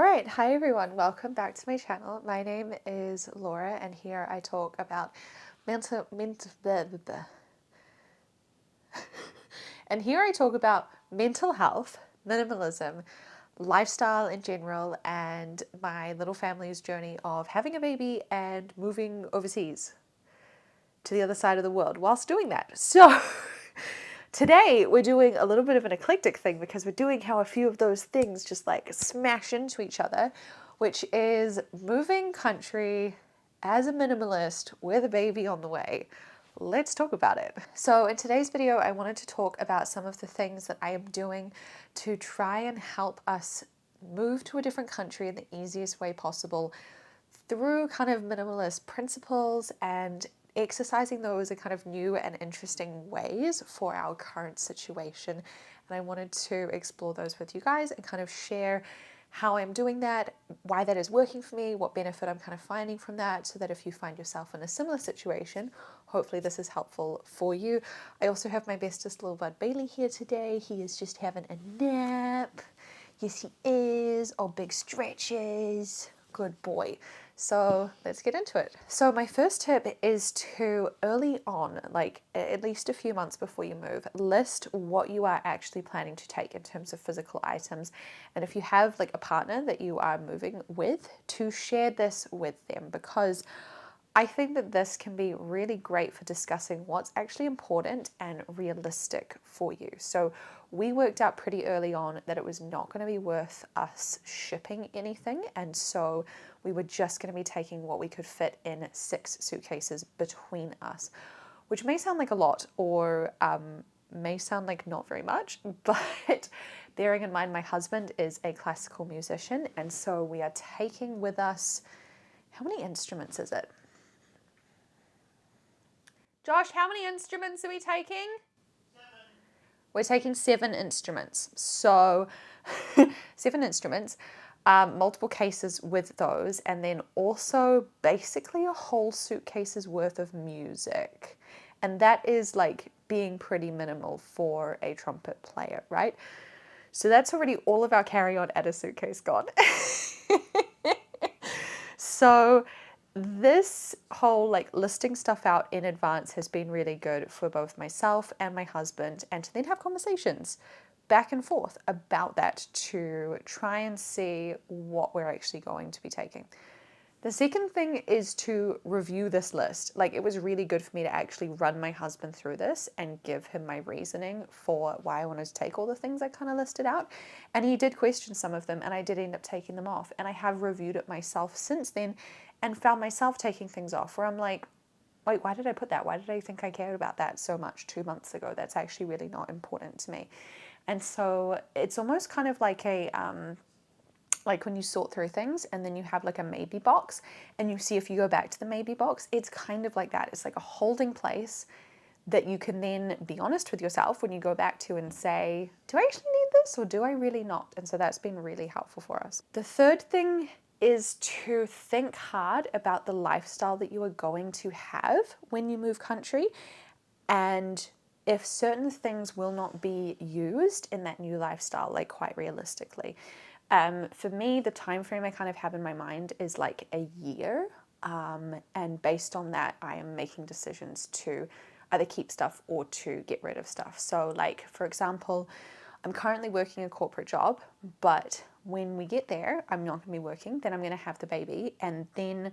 Alright, hi everyone, welcome back to my channel. My name is Laura and here I talk about mental health, minimalism, lifestyle in general, and my little family's journey of having a baby and moving overseas to the other side of the world whilst doing that. So today we're doing a little bit of an eclectic thing because we're doing how a few of those things just like smash into each other, which is moving country as a minimalist with a baby on the way. Let's talk about it. So in today's video, I wanted to talk about some of the things that I am doing to try and help us move to a different country in the easiest way possible through kind of minimalist principles and exercising those in kind of new and interesting ways for our current situation. And I wanted to explore those with you guys and kind of share how I'm doing that, why that is working for me, what benefit I'm kind of finding from that, so that if you find yourself in a similar situation, hopefully this is helpful for you. I also have my bestest little bud Bailey here today. He is just having a nap. Yes, he is. Oh, big stretches. Good boy. So let's get into it. So my first tip is to early on, like at least a few months before you move, list what you are actually planning to take in terms of physical items. And if you have like a partner that you are moving with, to share this with them, because I think that this can be really great for discussing what's actually important and realistic for you. So we worked out pretty early on that it was not going to be worth us shipping anything. And so we were just going to be taking what we could fit in 6 suitcases between us, which may sound like a lot or may sound like not very much, but bearing in mind my husband is a classical musician. And so we are taking with us, how many instruments is it? Josh, how many instruments are we taking? 7. We're taking 7 instruments. So 7 instruments, multiple cases with those, and then also basically a whole suitcase's worth of music. And that is like being pretty minimal for a trumpet player, right? So that's already all of our carry-on at a suitcase gone. So this whole like listing stuff out in advance has been really good for both myself and my husband, and to then have conversations back and forth about that to try and see what we're actually going to be taking. The second thing is to review this list. Like, it was really good for me to actually run my husband through this and give him my reasoning for why I wanted to take all the things I kind of listed out. And he did question some of them, and I did end up taking them off. And I have reviewed it myself since then and found myself taking things off where I'm like, wait, why did I put that? Why did I think I cared about that so much 2 months ago? That's actually really not important to me. And so it's almost kind of like a, like when you sort through things and then you have like a maybe box and you see if you go back to the maybe box, it's kind of like that. It's like a holding place that you can then be honest with yourself when you go back to and say, do I actually need this or do I really not? And so that's been really helpful for us. The third thing is to think hard about the lifestyle that you are going to have when you move country, and if certain things will not be used in that new lifestyle, like quite realistically. For me, the time frame I kind of have in my mind is like a year, and based on that, I am making decisions to either keep stuff or to get rid of stuff. So like, for example, I'm currently working a corporate job, but when we get there, I'm not going to be working, then I'm going to have the baby, and then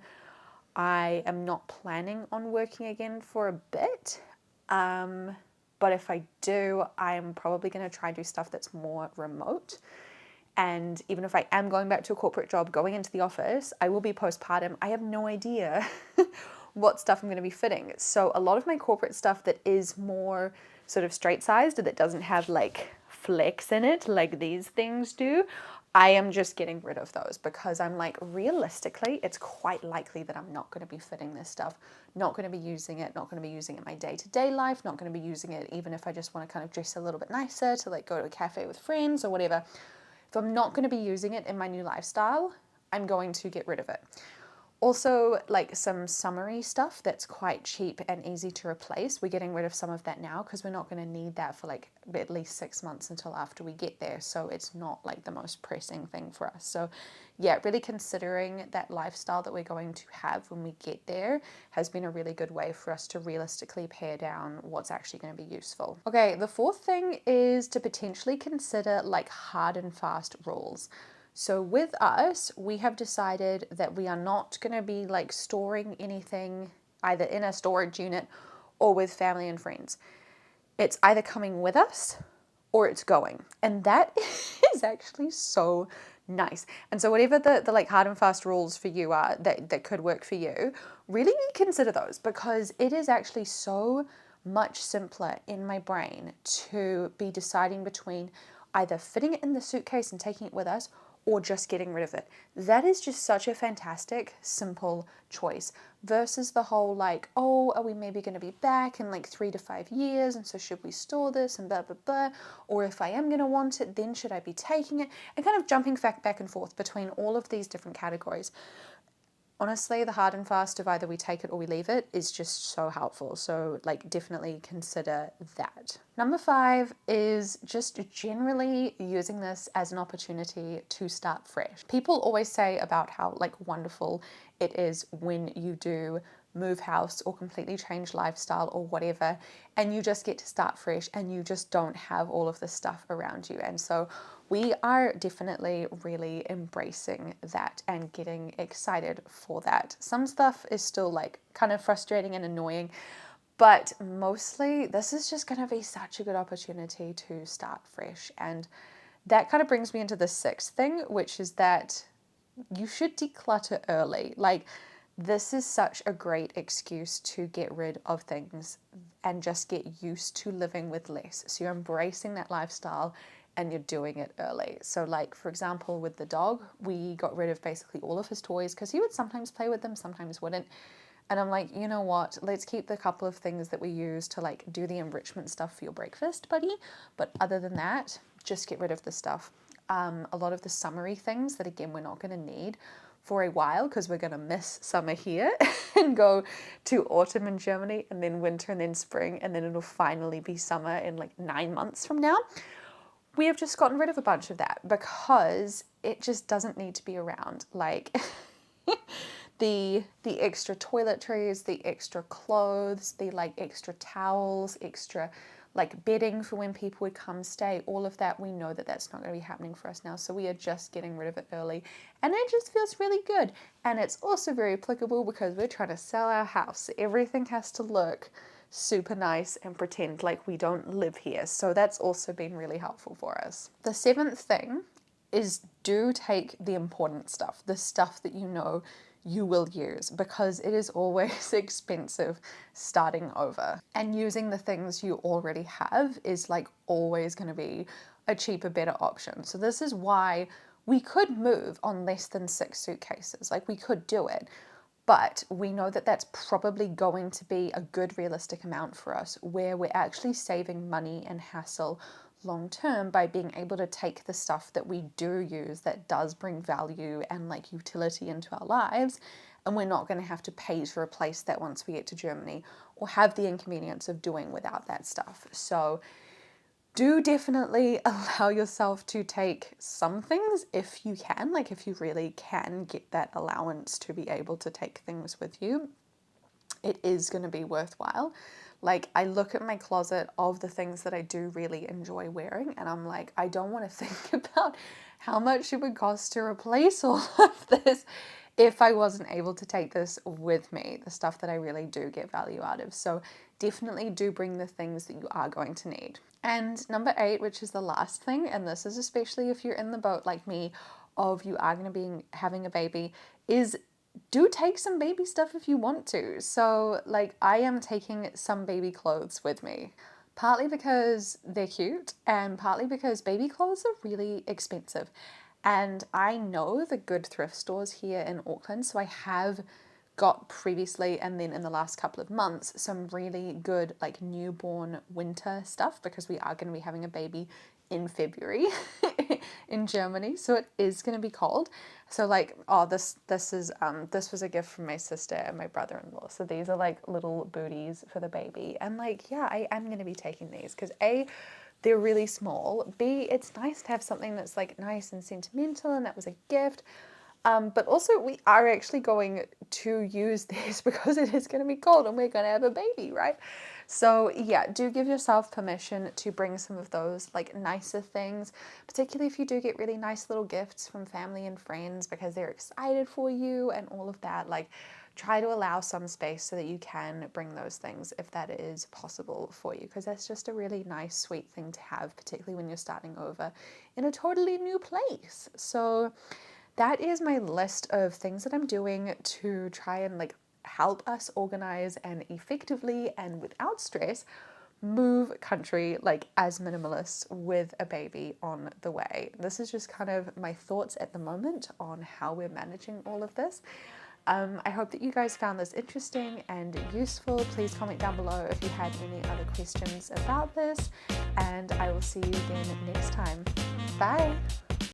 I am not planning on working again for a bit. But if I do, I'm probably going to try and do stuff that's more remote. And even if I am going back to a corporate job, going into the office, I will be postpartum. I have no idea what stuff I'm going to be fitting. So a lot of my corporate stuff that is more sort of straight-sized, that doesn't have like flex in it like these things do, I am just getting rid of those because I'm like, realistically, it's quite likely that I'm not going to be fitting this stuff, not going to be using it, not going to be using it in my day-to-day life, not going to be using it even if I just want to kind of dress a little bit nicer to like go to a cafe with friends or whatever. If I'm not going to be using it in my new lifestyle, I'm going to get rid of it. Also, like some summary stuff that's quite cheap and easy to replace. We're getting rid of some of that now because we're not going to need that for like at least 6 months until after we get there. So it's not like the most pressing thing for us. So yeah, really considering that lifestyle that we're going to have when we get there has been a really good way for us to realistically pare down what's actually going to be useful. Okay, the fourth thing is to potentially consider like hard and fast rules. So with us, we have decided that we are not going to be like storing anything either in a storage unit or with family and friends. It's either coming with us or it's going. And that is actually so nice. And so whatever the like hard and fast rules for you are that could work for you, really consider those, because it is actually so much simpler in my brain to be deciding between either fitting it in the suitcase and taking it with us or just getting rid of it. That is just such a fantastic, simple choice versus the whole like, oh, are we maybe going to be back in like 3 to 5 years? And so should we store this and blah, blah, blah? Or if I am going to want it, then should I be taking it? And kind of jumping back and forth between all of these different categories. Honestly, the hard and fast of either we take it or we leave it is just so helpful. So like definitely consider that. Number 5 is just generally using this as an opportunity to start fresh. People always say about how like wonderful it is when you do move house or completely change lifestyle or whatever, and you just get to start fresh and you just don't have all of this stuff around you. And so we are definitely really embracing that and getting excited for that. Some stuff is still like kind of frustrating and annoying, but mostly this is just going to be such a good opportunity to start fresh. And that kind of brings me into the 6th thing, which is that you should declutter early. Like, this is such a great excuse to get rid of things and just get used to living with less. So you're embracing that lifestyle and you're doing it early. So like, for example, with the dog, we got rid of basically all of his toys because he would sometimes play with them, sometimes wouldn't. And I'm like, you know what, let's keep the couple of things that we use to like do the enrichment stuff for your breakfast, buddy. But other than that, just get rid of the stuff. A lot of the summery things that again, we're not gonna need for a while because we're gonna miss summer here and go to autumn in Germany and then winter and then spring, and then it'll finally be summer in like 9 months from now. We have just gotten rid of a bunch of that because it just doesn't need to be around. Like the extra toiletries, the extra clothes, the like extra towels, extra like bedding for when people would come stay, all of that, we know that that's not going to be happening for us now. So we are just getting rid of it early, and it just feels really good. And it's also very applicable because we're trying to sell our house. Everything has to look super nice and pretend like we don't live here. So that's also been really helpful for us. The 7th thing is do take the important stuff, the stuff that you know you will use, because it is always expensive starting over. And using the things you already have is like always going to be a cheaper, better option. So this is why we could move on less than 6 suitcases. Like we could do it. But we know that that's probably going to be a good realistic amount for us where we're actually saving money and hassle long term by being able to take the stuff that we do use that does bring value and like utility into our lives, and we're not going to have to pay to replace that once we get to Germany or have the inconvenience of doing without that stuff. So do definitely allow yourself to take some things if you can, like if you really can get that allowance to be able to take things with you. It is going to be worthwhile. Like I look at my closet of the things that I do really enjoy wearing, and I'm like, I don't want to think about how much it would cost to replace all of this if I wasn't able to take this with me, the stuff that I really do get value out of. So definitely do bring the things that you are going to need. And number 8, which is the last thing, and this is especially if you're in the boat like me of you are going to be having a baby, is do take some baby stuff if you want to. So like I am taking some baby clothes with me, partly because they're cute and partly because baby clothes are really expensive. And I know the good thrift stores here in Auckland, so I have got previously and then in the last couple of months some really good like newborn winter stuff because we are going to be having a baby in February in Germany, so it is going to be cold. So like, oh, this was a gift from my sister and my brother-in-law. So these are like little booties for the baby, and like, yeah, I am going to be taking these because A, they're really small. B, it's nice to have something that's like nice and sentimental, and that was a gift. But also we are actually going to use this because it is going to be cold and we're going to have a baby, right? So yeah, do give yourself permission to bring some of those like nicer things, particularly if you do get really nice little gifts from family and friends because they're excited for you and all of that. Like, try to allow some space so that you can bring those things if that is possible for you, because that's just a really nice, sweet thing to have, particularly when you're starting over in a totally new place. So that is my list of things that I'm doing to try and like help us organize and effectively and without stress move country like as minimalists with a baby on the way. This is just kind of my thoughts at the moment on how we're managing all of this. I hope that you guys found this interesting and useful. Please comment down below if you had any other questions about this, and I will see you again next time. Bye!